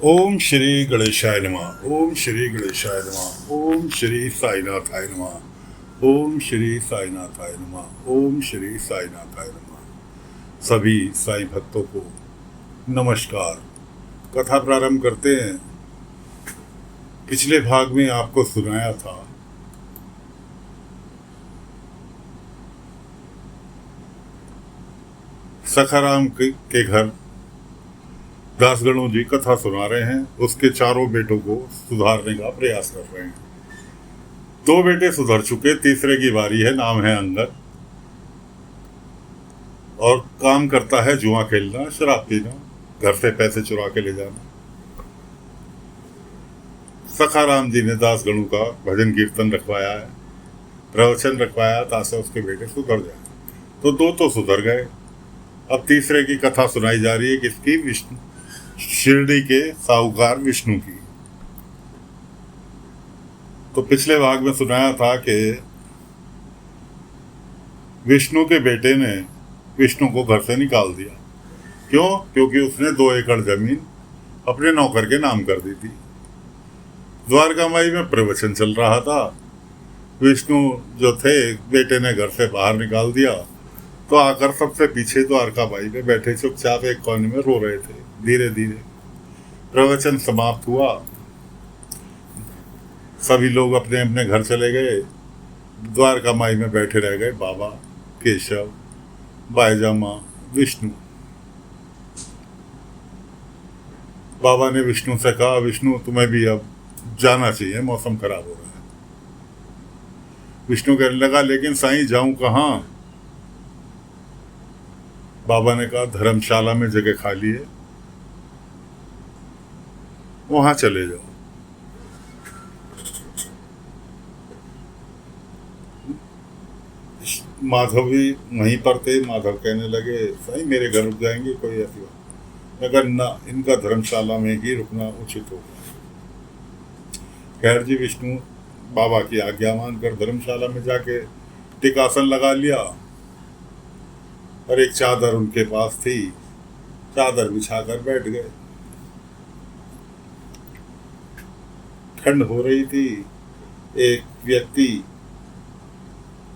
ओम श्री गणेशाय नमः। ओम श्री गणेशाय नमः। ओम श्री साईनाथाय नमः। ओम श्री साईनाथाय नमः। ओम श्री साईनाथाय नमः। सभी साईं भक्तों को नमस्कार। कथा प्रारंभ करते हैं। पिछले भाग में आपको सुनाया था सखाराम के घर दासगणों जी कथा सुना रहे हैं। उसके चारों बेटों को सुधारने का प्रयास कर रहे हैं। दो बेटे सुधर चुके, तीसरे की बारी है। नाम है अंगद और काम करता है जुआ खेलना, शराब पीना, घर से पैसे चुरा के ले जाना। सखाराम जी ने दासगणों का भजन कीर्तन रखवाया है, प्रवचन रखवाया ताकि उसके बेटे सुधर जाए। तो दो तो सुधर गए। अब तीसरे की कथा सुनाई जा रही है। किसकी? विष्णु, शिरडी के साहूकार विष्णु की। तो पिछले भाग में सुनाया था कि विष्णु के बेटे ने विष्णु को घर से निकाल दिया। क्यों? क्योंकि उसने 2 एकड़ जमीन अपने नौकर के नाम कर दी थी। द्वारका माई में प्रवचन चल रहा था। विष्णु जो थे, बेटे ने घर से बाहर निकाल दिया तो आकर सबसे पीछे द्वारका माई में बैठे चुपचाप एक कोने में रो रहे थे। धीरे धीरे प्रवचन समाप्त हुआ। सभी लोग अपने अपने घर चले गए। द्वारका माई में बैठे रह गए बाबा, केशव, बाईजामा, विष्णु। बाबा ने विष्णु से कहा, विष्णु तुम्हें भी अब जाना चाहिए, मौसम खराब हो रहा है। विष्णु कहने लगा, लेकिन साईं जाऊं कहाँ? बाबा ने कहा, धर्मशाला में जगह खाली है, वहां चले जाओ। माधव भी वहीं पर थे। माधव कहने लगे, साईं मेरे घर रुक जाएंगे? कोई ऐसी बात? मगर ना, इनका धर्मशाला में ही रुकना उचित होगा। खैर जी, विष्णु बाबा की आज्ञा मानकर धर्मशाला में जाके टिकासन लगा लिया और एक चादर उनके पास थी, चादर बिछाकर बैठ गए। ठंड हो रही थी। एक व्यक्ति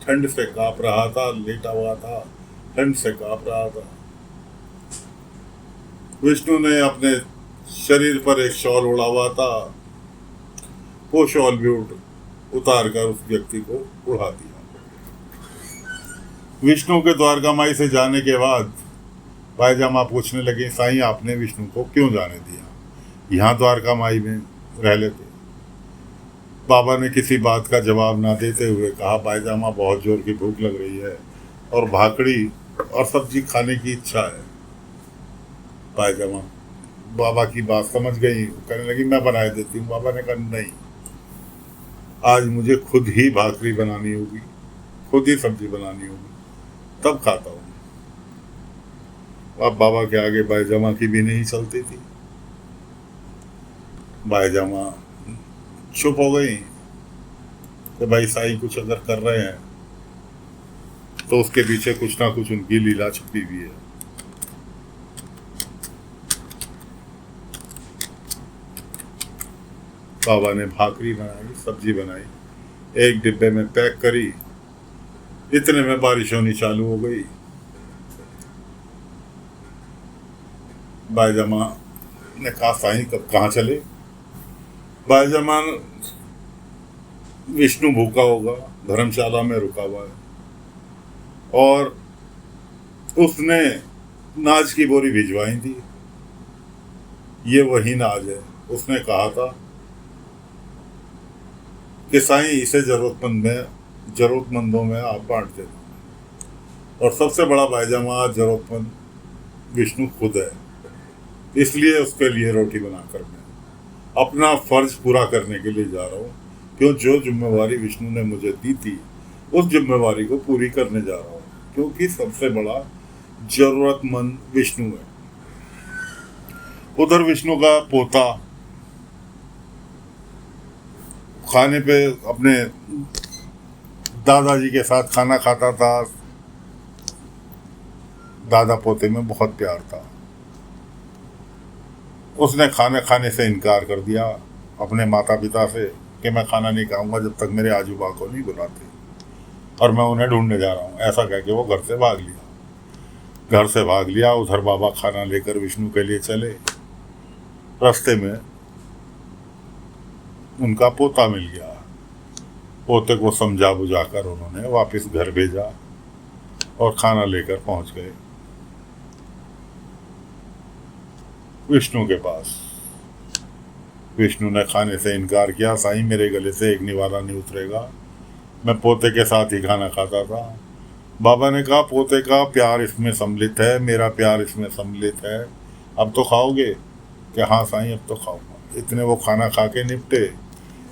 ठंड से कांप रहा था, लेटा हुआ था, ठंड से कांप रहा था। विष्णु ने अपने शरीर पर एक शॉल ओढ़ा हुआ था, वो शॉल भी उतार कर उस व्यक्ति को उड़ा दिया। विष्णु के द्वारका माई से जाने के बाद बाईजामा पूछने लगे, साईं आपने विष्णु को क्यों जाने दिया? यहाँ द्वारका माई में रह लेते। बाबा ने किसी बात का जवाब ना देते हुए कहा, बाईजामा बहुत जोर की भूख लग रही है और भाकड़ी और सब्जी खाने की इच्छा है। बाईजामा बाबा की बात समझ गई, कहने लगी, मैं बना देती हूँ। बाबा ने कहा, नहीं, आज मुझे खुद ही भाकरी बनानी होगी, खुद ही सब्जी बनानी होगी, तब खाता हूँ। अब बाबा के आगे बाईजामा की भी नहीं चलती थी। बाईजामा चुप हो गई कि भाई साईं कुछ अगर कर रहे हैं तो उसके पीछे कुछ ना कुछ उनकी लीला छुपी हुई है। बाबा ने भाकरी बनाई, सब्जी बनाई, एक डिब्बे में पैक करी। इतने में बारिश होनी चालू हो गई। बाईजामा ने कहा, साईं कब कहाँ चले? बाईजामा, विष्णु भूखा होगा, धर्मशाला में रुका हुआ है और उसने नाज की बोरी भिजवाई थी। ये वही नाज है। उसने कहा था कि साईं इसे जरूरतमंदों में आप बांट देना। और सबसे बड़ा बाईजामा जरूरतमंद विष्णु खुद है, इसलिए उसके लिए रोटी बनाकर मैं अपना फर्ज पूरा करने के लिए जा रहा हूँ। क्यों? जो जिम्मेवारी विष्णु ने मुझे दी थी उस जिम्मेवारी को पूरी करने जा रहा हूँ, क्योंकि सबसे बड़ा जरूरतमंद विष्णु है। उधर विष्णु का पोता खाने पे अपने दादाजी के साथ खाना खाता था। दादा पोते में बहुत प्यार था। उसने खाना खाने से इनकार कर दिया अपने माता पिता से कि मैं खाना नहीं खाऊंगा जब तक मेरे आजूबा को नहीं बुलाते, और मैं उन्हें ढूंढने जा रहा हूँ। ऐसा कह के वो घर से भाग लिया। घर से भाग लिया। उधर बाबा खाना लेकर विष्णु के लिए चले। रास्ते में उनका पोता मिल गया। पोते को समझा बुझाकर उन्होंने वापस घर भेजा और खाना लेकर पहुंच गए विष्णु के पास। विष्णु ने खाने से इनकार किया। साईं, मेरे गले से एक निवाला नहीं उतरेगा, मैं पोते के साथ ही खाना खाता था। बाबा ने कहा, पोते का प्यार इसमें सम्मिलित है, मेरा प्यार इसमें सम्मिलित है, अब तो खाओगे? कि हाँ साईं, अब तो खाऊंगा। इतने वो खाना खा के निपटे।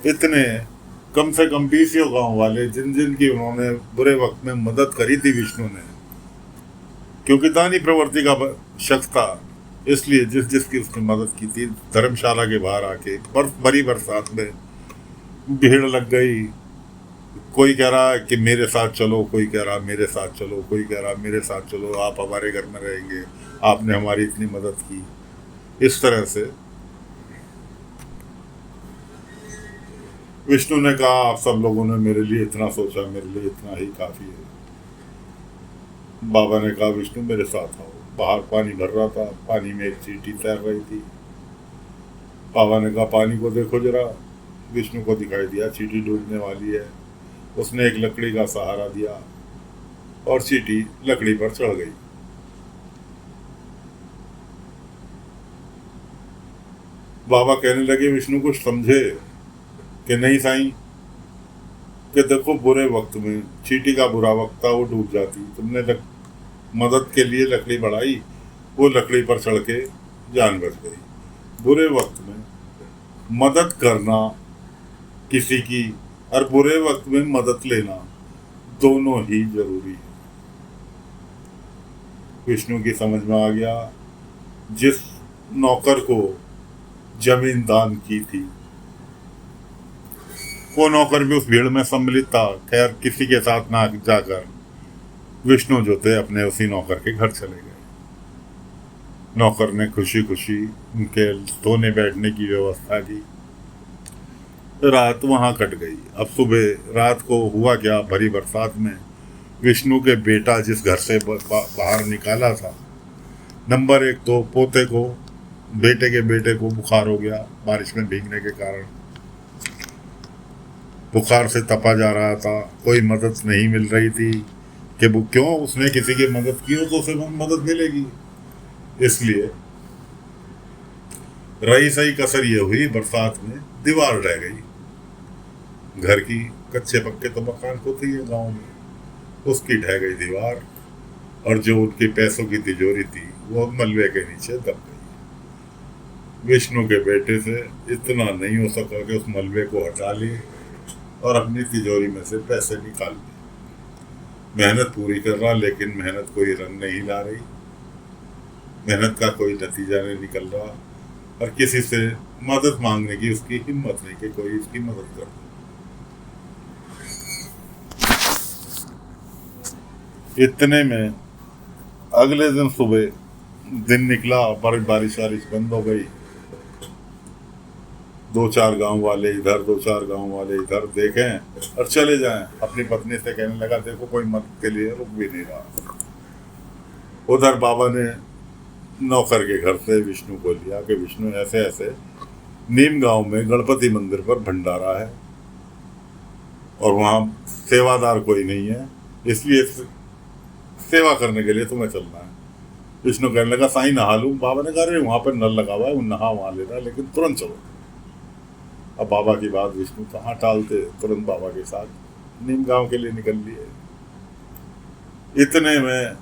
इतने कम से कम 20 गांव वाले जिन जिन की उन्होंने बुरे वक्त में मदद करी थी विष्णु ने, क्योंकि दानी प्रवृत्ति का शख्स था, इसलिए जिस जिसकी उसने मदद की थी, धर्मशाला के बाहर आके बड़ी बरसात में भीड़ लग गई। कोई कह रहा है कि मेरे साथ चलो, कोई कह रहा मेरे साथ चलो, कोई कह रहा मेरे साथ चलो, आप हमारे घर में रहेंगे, आपने हमारी इतनी मदद की। इस तरह से विष्णु ने कहा, आप सब लोगों ने मेरे लिए इतना सोचा, मेरे लिए इतना ही काफी है। बाबा ने कहा, विष्णु मेरे साथ आओ। बाहर पानी भर रहा था, पानी में एक चींटी तैर रही थी। बाबा ने कहा, पानी को देखो जरा। विष्णु को दिखाई दिया चींटी डूबने वाली है। उसने एक लकड़ी का सहारा दिया और चींटी लकड़ी पर चढ़ गई। बाबा कहने लगे, विष्णु कुछ समझे? कि नहीं साईं, कि देखो बुरे वक्त में, चींटी का बुरा वक्त था, वो डूब जाती, तुमने मदद के लिए लकड़ी बढ़ाई, वो लकड़ी पर चढ़ के जान बच गई। बुरे वक्त में मदद करना किसी की और बुरे वक्त में मदद लेना दोनों ही जरूरी है। विष्णु की समझ में आ गया। जिस नौकर को जमीन दान की थी, वो नौकर भी उस भीड़ में सम्मिलित था। खैर, किसी के साथ ना जाकर विष्णु जो थे अपने उसी नौकर के घर चले गए। नौकर ने खुशी खुशी उनके सोने बैठने की व्यवस्था की। रात वहां कट गई। अब सुबह रात को हुआ क्या, भरी बरसात में विष्णु के बेटा जिस घर से बाहर निकाला था, नंबर 1 तो पोते को, बेटे के बेटे को बुखार हो गया। बारिश में भीगने के कारण बुखार से तपा जा रहा था। कोई मदद नहीं मिल रही थी कि वो क्यों, उसने किसी की मदद की हो तो उसे मदद मिलेगी। इसलिए रही सही कसर ये हुई, बरसात में दीवार रह गई घर की। कच्चे पक्के तो मकान होते ही है गाँव में, उसकी ढह गई दीवार, और जो उनकी पैसों की तिजोरी थी वो मलबे के नीचे दब गई। विष्णु के बेटे से इतना नहीं हो सका कि उस मलबे को हटा ले और अपनी तिजोरी में से पैसे निकाल ले। मेहनत पूरी कर रहा, लेकिन मेहनत कोई रंग नहीं ला रही, मेहनत का कोई नतीजा नहीं निकल रहा, और किसी से मदद मांगने की उसकी हिम्मत नहीं कि कोई उसकी मदद कर दे। इतने में अगले दिन सुबह दिन निकला, बारिश बंद हो गई। 2-4 गांव वाले इधर, 2-4 गांव वाले इधर देखें और चले जाएं। अपनी पत्नी से कहने लगा, देखो कोई मदद के लिए रुक भी नहीं रहा। उधर बाबा ने नौकर के घर से विष्णु को लिया कि विष्णु ऐसे ऐसे नीम गांव में गणपति मंदिर पर भंडारा है और वहाँ सेवादार कोई नहीं है, इसलिए सेवा करने के लिए तुम्हें चलना है। विष्णु कहने लगा, साईं नहा लूँ? बाबा ने कहा, वहाँ पर नल लगा हुआ है, वो नहा वहाँ लेना, लेकिन तुरंत चलो। अब बाबा की बात विष्णु कहाँ टालते, तुरंत बाबा के साथ नीम गांव के लिए निकल लिए। इतने में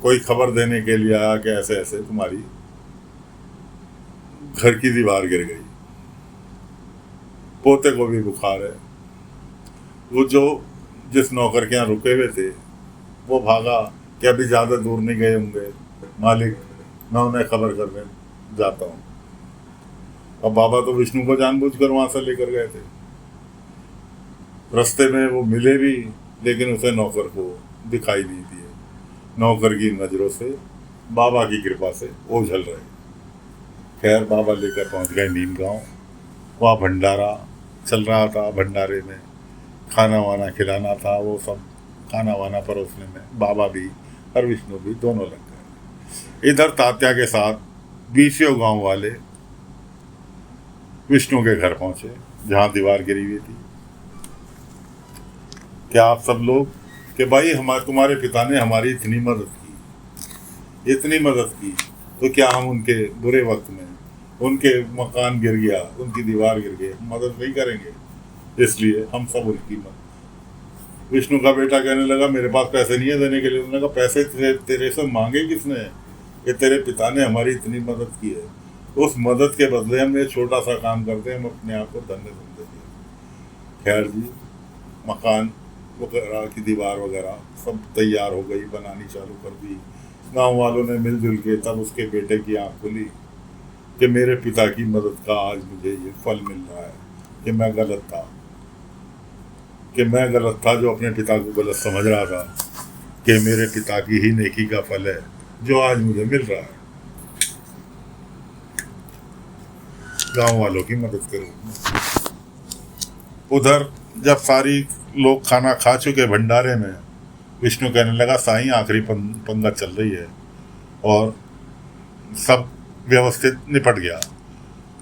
कोई खबर देने के लिए आया कि ऐसे ऐसे तुम्हारी घर की दीवार गिर गई, पोते को भी बुखार है। वो जो जिस नौकर के यहाँ रुके हुए थे वो भागा कि अभी ज़्यादा दूर नहीं गए होंगे, मालिक मैं उन्हें खबर करने जाता हूँ। अब बाबा तो विष्णु को जानबूझकर वहां से लेकर गए थे। रास्ते में वो मिले भी, लेकिन उसे नौकर को दिखाई नहीं दिए। नौकर की नजरों से बाबा की कृपा से ओझल रहे। खैर बाबा लेकर पहुंच गए नीम गाँव। वहाँ भंडारा चल रहा था। भंडारे में खाना वाना खिलाना था, वो सब खाना वाना परोसने में बाबा भी और विष्णु भी दोनों लग गए। इधर तात्या के साथ 20 गांव वाले विष्णु के घर पहुंचे, जहां दीवार गिरी हुई थी। क्या आप सब लोग कि भाई हमारे तुम्हारे पिता ने हमारी इतनी मदद की, तो क्या हम उनके बुरे वक्त में, उनके मकान गिर गया, उनकी दीवार गिर गई, मदद नहीं करेंगे? इसलिए हम सब उनकी मदद। विष्णु का बेटा कहने लगा मेरे पास पैसे नहीं है देने के लिए। उन्होंने कहा पैसे तेरे से मांगे किसने कि तेरे पिता ने हमारी इतनी मदद की है? उस मदद के बदले हम ये छोटा सा काम करते हैं, हम अपने आप को धन्य समझते हैं। खैर जी, मकान वगैरह की दीवार वगैरह सब तैयार हो गई, बनानी चालू कर दी। गांव वालों ने मिलजुल के तब उसके बेटे की आंख खुली कि मेरे पिता की मदद का आज मुझे ये फल मिल रहा है, कि मैं गलत था जो अपने पिता को गलत समझ रहा था, कि मेरे पिता की ही नेकी का फल है जो आज मुझे मिल रहा है। गांव वालों की मदद करूँ। उधर जब सारी लोग खाना खा चुके भंडारे में, विष्णु कहने लगा साईं आखिरी पंगत चल रही है और सब व्यवस्थित निपट गया।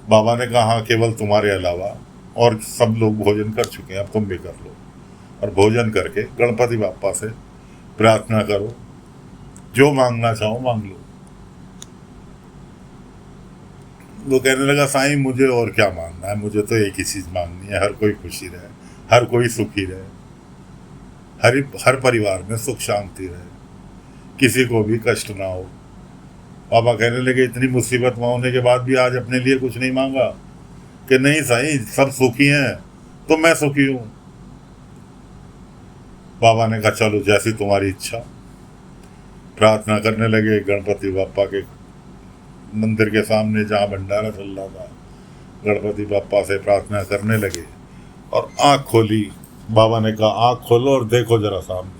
बाबा ने कहा हाँ, केवल तुम्हारे अलावा और सब लोग भोजन कर चुके हैं, अब तुम भी कर लो। और भोजन करके गणपति बाप्पा से प्रार्थना करो, जो मांगना चाहो मांग लो। वो कहने लगा साईं मुझे और क्या मांगना है, मुझे तो एक ही चीज़ मांगनी है, हर कोई खुशी रहे, हर कोई सुखी रहे, हर परिवार में सुख शांति रहे, किसी को भी कष्ट ना हो। बाबा कहने लगे इतनी मुसीबत में होने के बाद भी आज अपने लिए कुछ नहीं मांगा? कि नहीं साईं, सब सुखी हैं तो मैं सुखी हूँ। बाबा ने कहा चलो जैसी तुम्हारी इच्छा। प्रार्थना करने लगे गणपति बाप्पा के मंदिर के सामने जहाँ भंडारा चल रहा था। गणपति बाप्पा से प्रार्थना करने लगे और आँख खोली। बाबा ने कहा आँख खोलो और देखो जरा सामने।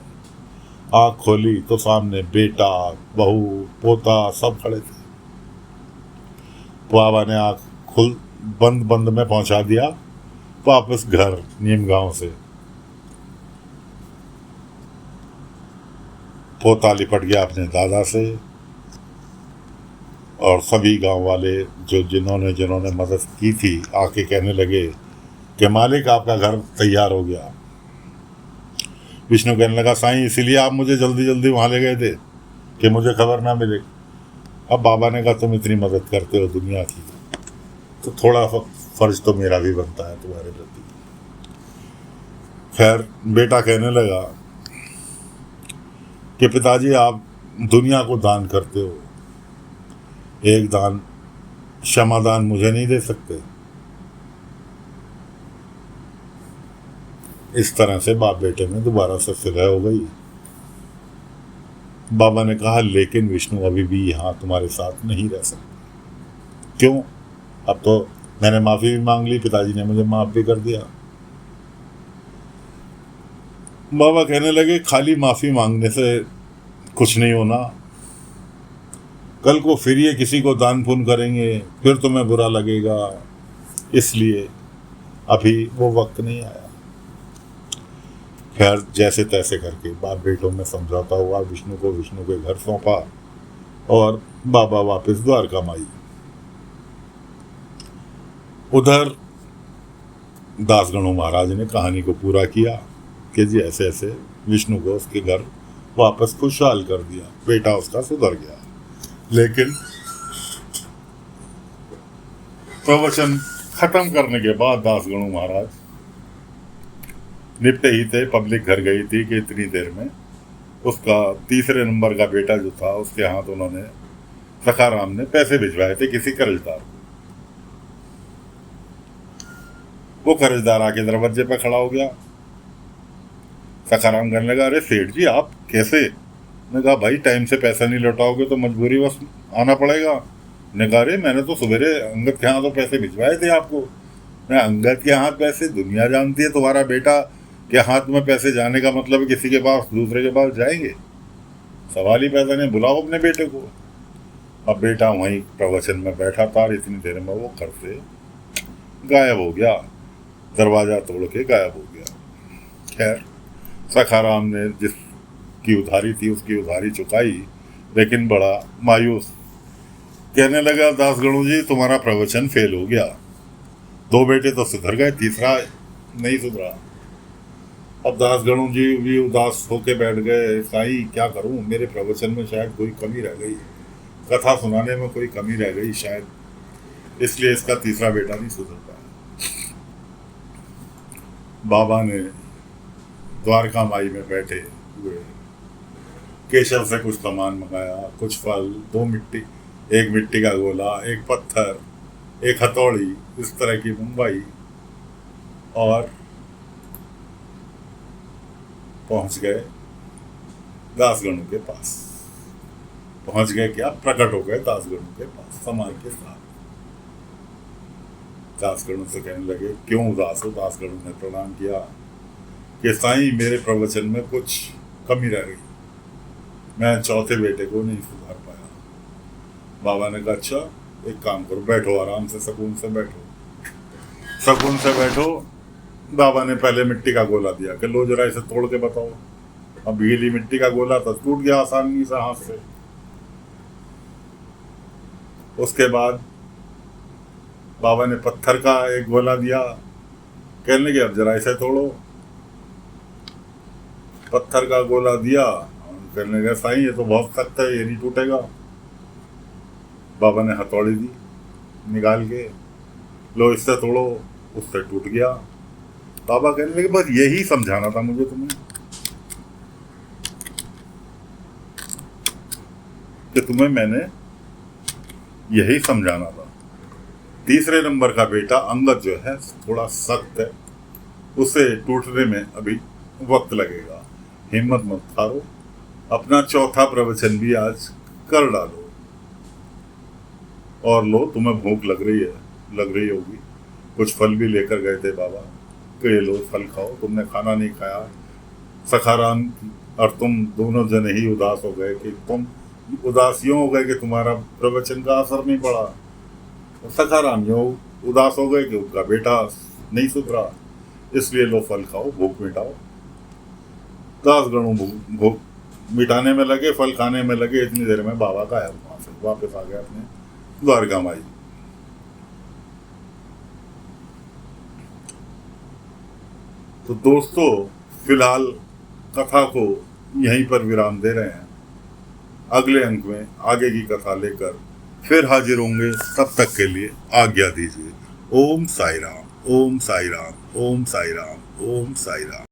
आँख खोली तो सामने बेटा, बहू, पोता सब खड़े थे। बाबा ने आँख बंद में पहुंचा दिया वापस घर नीम गांव से। पोता लिपट गया अपने दादा से और सभी गांव वाले जिन्होंने मदद की थी आके कहने लगे कि मालिक आपका घर तैयार हो गया। विष्णु कहने लगा साईं इसीलिए आप मुझे जल्दी जल्दी वहाँ ले गए थे कि मुझे खबर ना मिले। अब बाबा ने कहा तुम इतनी मदद करते हो दुनिया की, तो थोड़ा फर्ज तो मेरा भी बनता है तुम्हारे प्रति। खैर बेटा कहने लगा कि पिताजी आप दुनिया को दान करते हो, एक दान क्षमादान मुझे नहीं दे सकते? इस तरह से बाप बेटे में दोबारा से सुलह हो गई। बाबा ने कहा लेकिन विष्णु अभी भी यहाँ तुम्हारे साथ नहीं रह सकते। क्यों? अब तो मैंने माफी भी मांग ली, पिताजी ने मुझे माफ भी कर दिया। बाबा कहने लगे खाली माफी मांगने से कुछ नहीं होना, कल को फिर ये किसी को दान पुण्य करेंगे, फिर तुम्हें बुरा लगेगा, इसलिए अभी वो वक्त नहीं आया। खैर जैसे तैसे करके बाप बेटों में समझौता हुआ, विष्णु को विष्णु के घर सौंपा और बाबा वापस द्वारका माई। उधर दासगणु महाराज ने कहानी को पूरा किया कि जी ऐसे ऐसे विष्णु को उसके घर वापस खुशहाल कर दिया, बेटा उसका सुधर गया। लेकिन प्रवचन खत्म करने के बाद दासगणु महाराज निपटे ही थे, पब्लिक घर गई थी कि इतनी देर में उसका तीसरे नंबर का बेटा जो था उसके हाथ उन्होंने सखाराम ने पैसे भिजवाए थे किसी कर्जदार को। वो कर्जदार आके दरवाजे पे खड़ा हो गया। सखाराम कहने लगा अरे सेठ जी आप कैसे? ने कहा भाई टाइम से पैसा नहीं लौटाओगे तो मजबूरी बस आना पड़ेगा। ने कहा अरे मैंने तो सवेरे अंगद के हाथ तो पैसे भिजवाए थे आपको। मैं अंगद के हाथ पैसे? दुनिया जानती है तुम्हारा बेटा के हाथ में पैसे जाने का मतलब किसी के पास दूसरे के पास जाएंगे? सवाल ही पैसा नहीं, बुलाओ अपने बेटे को। अब बेटा वहीं प्रवचन में बैठा था और इतनी देर में वो घर से गायब हो गया, दरवाज़ा तोड़ के गायब हो गया। खैर सखाराम ने जिसकी उधारी थी उसकी उधारी चुकाई, लेकिन बड़ा मायूस कहने लगा, दासगणु जी तुम्हारा प्रवचन फेल हो गया। 2 बेटे तो सुधर गए, तीसरा नहीं सुधरा। अब दासगणु जी भी उदास होके बैठ गए, साईं क्या करूं, मेरे प्रवचन में शायद कोई कमी रह गई, कथा सुनाने में कोई कमी रह गई शायद, इसलिए इसका तीसरा बेटा नहीं सुधर पाया। बाबा ने द्वारका माई में बैठे हुए केशव से कुछ सामान मंगाया, कुछ फल, 2 मिट्टी, एक मिट्टी का गोला, एक पत्थर, एक हथौड़ी, इस तरह की मुंबई, और पहुंच गए दासगणु के पास। पहुंच गए क्या, प्रकट हो गए दासगणु के पास सामान के साथ। दासगणु से कहने लगे, क्यों उदास हो? दासगणु ने प्रणाम किया कि साईं मेरे प्रवचन में कुछ कमी रह गई, मैं चौथे बेटे को नहीं सुधार पाया। बाबा ने कहा, अच्छा एक काम करो, बैठो आराम से, सुकून से बैठो, सुकून से बैठो। बाबा ने पहले मिट्टी का गोला दिया कि लो जरा इसे तोड़ के बताओ। अब गीली मिट्टी का गोला तो टूट गया आसानी से हाथ से। उसके बाद बाबा ने पत्थर का एक गोला दिया, कहने लगे अब जरा इसे तोड़ो। पत्थर का गोला दिया, कहने लगे साईं ये तो बहुत सख्त है, ये नहीं टूटेगा। बाबा ने हथौड़ी दी निकाल के, लो इससे तोड़ो, उससे टूट गया। बाबा कहने लगे बस यही समझाना था मुझे तुम्हें, कि तुम्हें मैंने यही समझाना था। तीसरे नंबर का बेटा अंगद जो है थोड़ा सख्त है, उसे टूटने में अभी वक्त लगेगा, हिम्मत मत हारो, अपना चौथा प्रवचन भी आज कर डालो। और लो तुम्हें भूख लग रही होगी, कुछ फल भी लेकर गए थे बाबा, कि ये लो फल खाओ, तुमने खाना नहीं खाया। सखाराम और तुम दोनों जने ही उदास हो गए, कि तुम उदास यूँ हो गए कि तुम्हारा प्रवचन का असर नहीं पड़ा, और सखाराम यूँ उदास हो गए कि उनका बेटा नहीं सुधरा, इसलिए लो फल खाओ, भूख मिटाओ। दासगणु भूख मिटाने में लगे, फल खाने में लगे, इतनी देर में बाबा गायब वहाँ से वापस आ गया अपने द्वारका माई। तो दोस्तों फिलहाल कथा को यहीं पर विराम दे रहे हैं, अगले अंक में आगे की कथा लेकर फिर हाजिर होंगे, तब तक के लिए आज्ञा दीजिए। ओम साई राम, ओम साई राम, ओम साई राम, ओम साई राम।